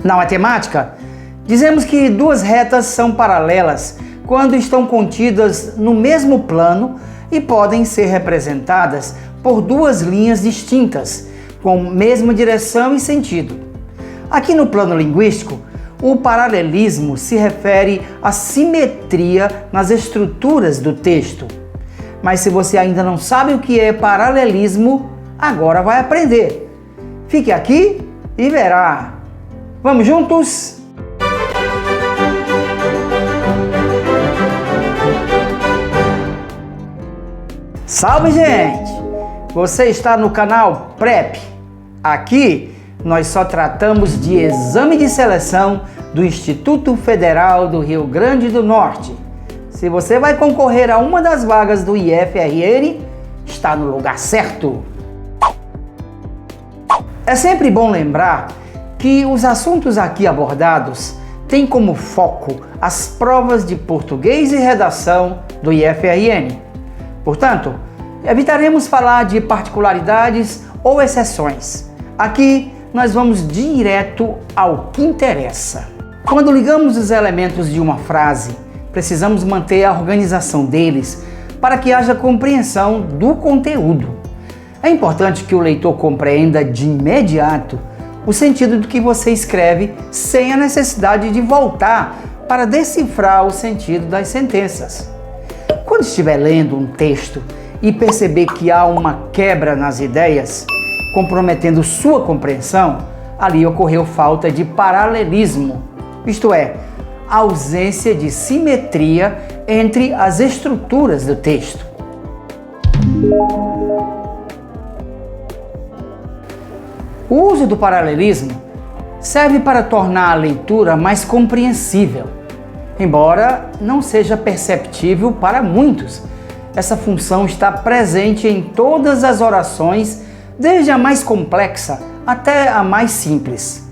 Na matemática, dizemos que duas retas são paralelas quando estão contidas no mesmo plano e podem ser representadas por duas linhas distintas, com mesma direção e sentido. Aqui no plano linguístico, o paralelismo se refere à simetria nas estruturas do texto. Mas se você ainda não sabe o que é paralelismo, agora vai aprender. Fique aqui e verá. Vamos juntos? Salve, gente! Você está no canal PREP. Aqui nós só tratamos de exame de seleção do Instituto Federal do Rio Grande do Norte. Se você vai concorrer a uma das vagas do IFRN, está no lugar certo. É sempre bom lembrar que os assuntos aqui abordados têm como foco as provas de português e redação do IFRN. Portanto, evitaremos falar de particularidades ou exceções. Aqui nós vamos direto ao que interessa. Quando ligamos os elementos de uma frase, precisamos manter a organização deles para que haja compreensão do conteúdo. É importante que o leitor compreenda de imediato o sentido do que você escreve sem a necessidade de voltar para decifrar o sentido das sentenças. Quando estiver lendo um texto e perceber que há uma quebra nas ideias, comprometendo sua compreensão, ali ocorreu falta de paralelismo, isto é, ausência de simetria entre as estruturas do texto. O uso do paralelismo serve para tornar a leitura mais compreensível, embora não seja perceptível para muitos. Essa função está presente em todas as orações, desde a mais complexa até a mais simples.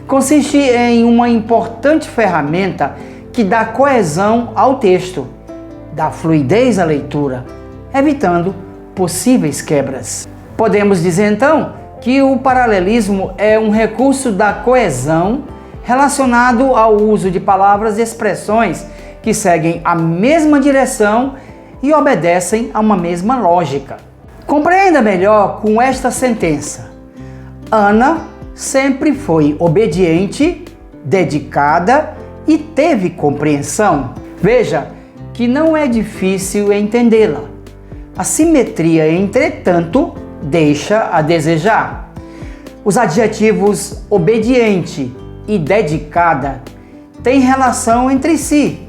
Consiste em uma importante ferramenta que dá coesão ao texto, dá fluidez à leitura, evitando possíveis quebras. Podemos dizer então que o paralelismo é um recurso da coesão relacionado ao uso de palavras e expressões que seguem a mesma direção e obedecem a uma mesma lógica. Compreenda melhor com esta sentença. Ana sempre foi obediente, dedicada e teve compreensão. Veja que não é difícil entendê-la. A simetria, entretanto, deixa a desejar. Os adjetivos obediente e dedicada têm relação entre si.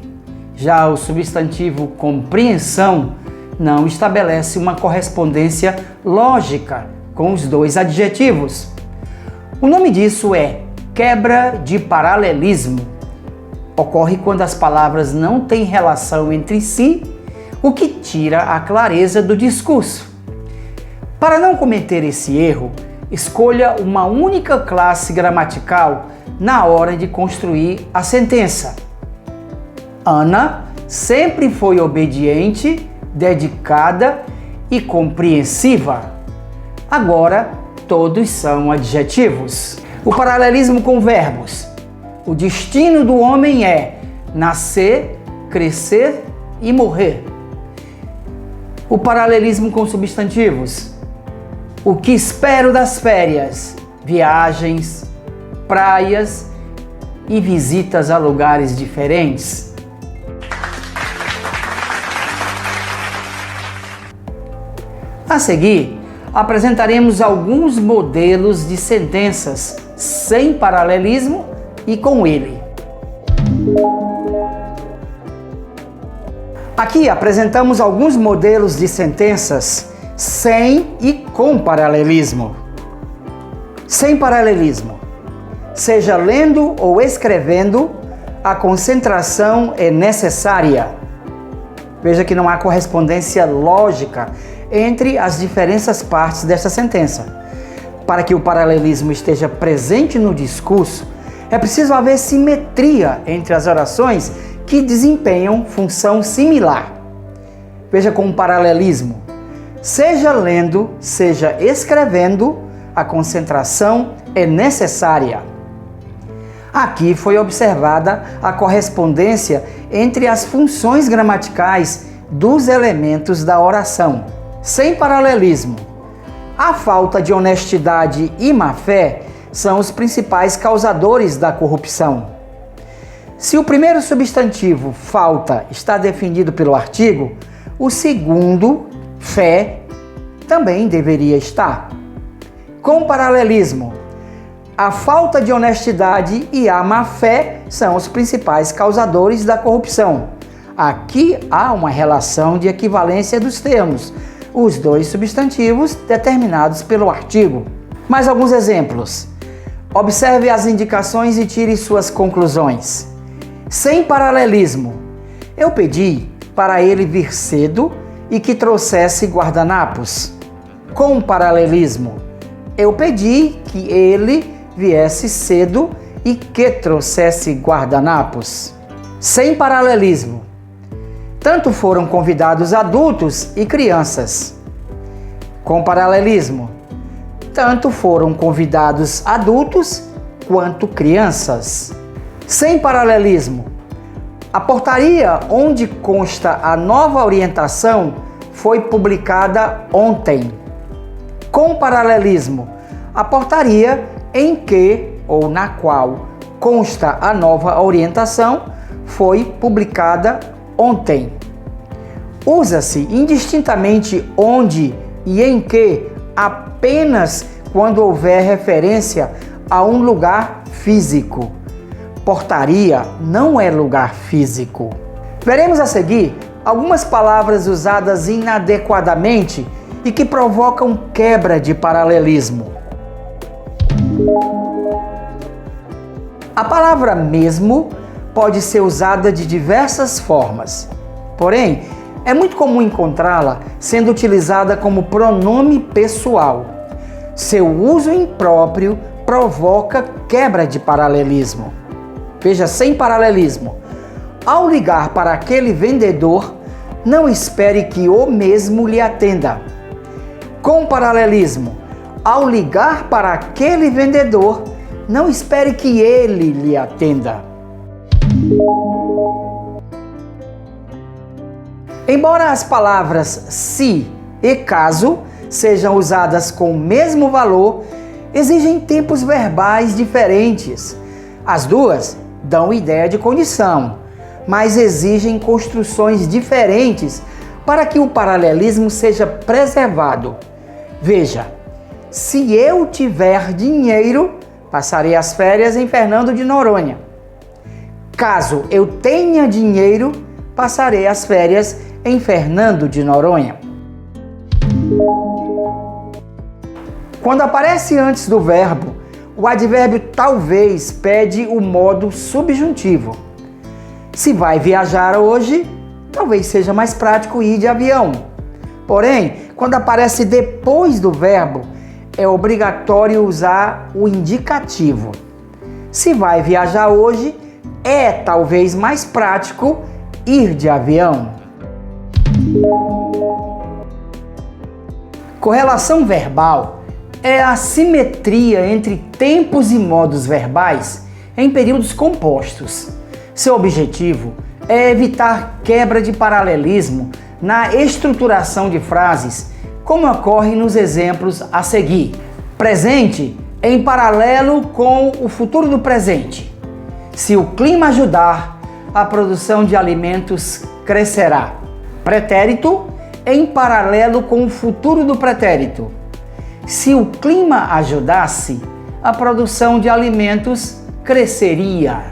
Já o substantivo compreensão não estabelece uma correspondência lógica com os dois adjetivos. O nome disso é quebra de paralelismo. Ocorre quando as palavras não têm relação entre si, o que tira a clareza do discurso. Para não cometer esse erro, escolha uma única classe gramatical na hora de construir a sentença. Ana sempre foi obediente, dedicada e compreensiva. Agora, todos são adjetivos. O paralelismo com verbos. O destino do homem é nascer, crescer e morrer. O paralelismo com substantivos. O que espero das férias? Viagens, praias e visitas a lugares diferentes. A seguir, apresentaremos alguns modelos de sentenças sem paralelismo e com ele. Aqui apresentamos alguns modelos de sentenças sem e com paralelismo. Sem paralelismo. Seja lendo ou escrevendo, a concentração é necessária. Veja que não há correspondência lógica entre as diferentes partes desta sentença. Para que o paralelismo esteja presente no discurso, é preciso haver simetria entre as orações que desempenham função similar. Veja com o paralelismo. Seja lendo, seja escrevendo, a concentração é necessária. Aqui foi observada a correspondência entre as funções gramaticais dos elementos da oração, sem paralelismo. A falta de honestidade e má-fé são os principais causadores da corrupção. Se o primeiro substantivo, falta, está definido pelo artigo, o segundo, fé, também deveria estar. Com paralelismo, a falta de honestidade e a má-fé são os principais causadores da corrupção. Aqui há uma relação de equivalência dos termos, os dois substantivos determinados pelo artigo. Mais alguns exemplos. Observe as indicações e tire suas conclusões. Sem paralelismo, eu pedi para ele vir cedo e que trouxesse guardanapos. Com paralelismo, eu pedi que ele viesse cedo e que trouxesse guardanapos. Sem paralelismo, tanto foram convidados adultos e crianças. Com paralelismo, tanto foram convidados adultos quanto crianças. Sem paralelismo, a portaria onde consta a nova orientação foi publicada ontem. Com paralelismo, a portaria em que ou na qual consta a nova orientação foi publicada ontem. Usa-se indistintamente onde e em que apenas quando houver referência a um lugar físico. Portaria não é lugar físico. Veremos a seguir algumas palavras usadas inadequadamente e que provocam quebra de paralelismo. A palavra mesmo pode ser usada de diversas formas. Porém, é muito comum encontrá-la sendo utilizada como pronome pessoal. Seu uso impróprio provoca quebra de paralelismo. Veja, sem paralelismo. Ao ligar para aquele vendedor, não espere que o mesmo lhe atenda. Com paralelismo, ao ligar para aquele vendedor, não espere que ele lhe atenda. Embora as palavras se e caso sejam usadas com o mesmo valor, exigem tempos verbais diferentes. As duas dão ideia de condição, mas exigem construções diferentes para que o paralelismo seja preservado. Veja, se eu tiver dinheiro, passarei as férias em Fernando de Noronha. Caso eu tenha dinheiro, passarei as férias em Fernando de Noronha. Quando aparece antes do verbo, o advérbio talvez pede o modo subjuntivo. Se vai viajar hoje, talvez seja mais prático ir de avião. Porém, quando aparece depois do verbo, é obrigatório usar o indicativo. Se vai viajar hoje, é talvez mais prático ir de avião. Correlação verbal é a simetria entre tempos e modos verbais em períodos compostos. Seu objetivo é evitar quebra de paralelismo na estruturação de frases, como ocorre nos exemplos a seguir. Presente em paralelo com o futuro do presente. Se o clima ajudar, a produção de alimentos crescerá. Pretérito em paralelo com o futuro do pretérito. Se o clima ajudasse, a produção de alimentos cresceria.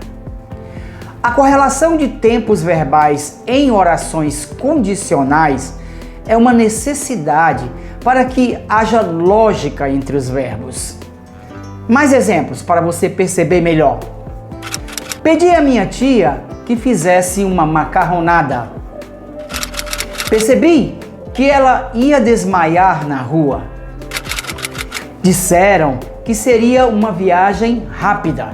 A correlação de tempos verbais em orações condicionais é uma necessidade para que haja lógica entre os verbos. Mais exemplos para você perceber melhor. Pedi à minha tia que fizesse uma macarronada. Percebi que ela ia desmaiar na rua. Disseram que seria uma viagem rápida.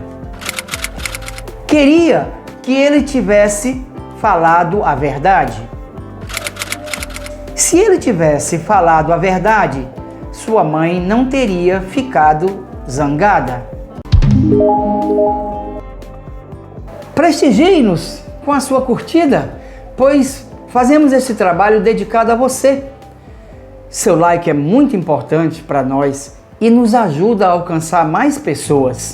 Queria que ele tivesse falado a verdade. Se ele tivesse falado a verdade, sua mãe não teria ficado zangada. Prestigie-nos com a sua curtida, pois fazemos esse trabalho dedicado a você. Seu like é muito importante para nós e nos ajuda a alcançar mais pessoas.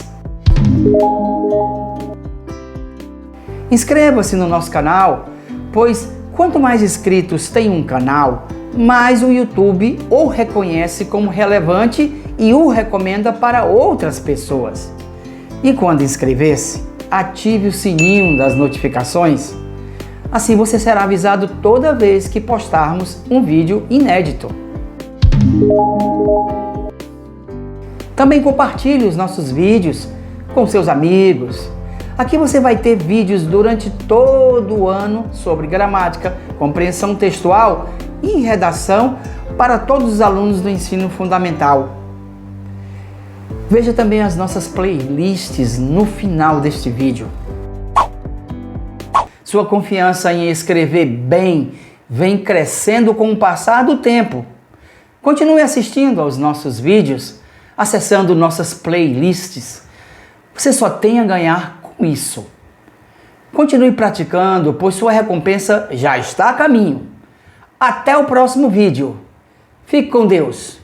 Inscreva-se no nosso canal, pois quanto mais inscritos tem um canal, mais o YouTube o reconhece como relevante e o recomenda para outras pessoas. E quando inscrever-se, ative o sininho das notificações. Assim você será avisado toda vez que postarmos um vídeo inédito. Também compartilhe os nossos vídeos com seus amigos. Aqui você vai ter vídeos durante todo o ano sobre gramática, compreensão textual e redação para todos os alunos do ensino fundamental. Veja também as nossas playlists no final deste vídeo. Sua confiança em escrever bem vem crescendo com o passar do tempo. Continue assistindo aos nossos vídeos, acessando nossas playlists. Você só tem a ganhar com isso. Continue praticando, pois sua recompensa já está a caminho. Até o próximo vídeo. Fique com Deus.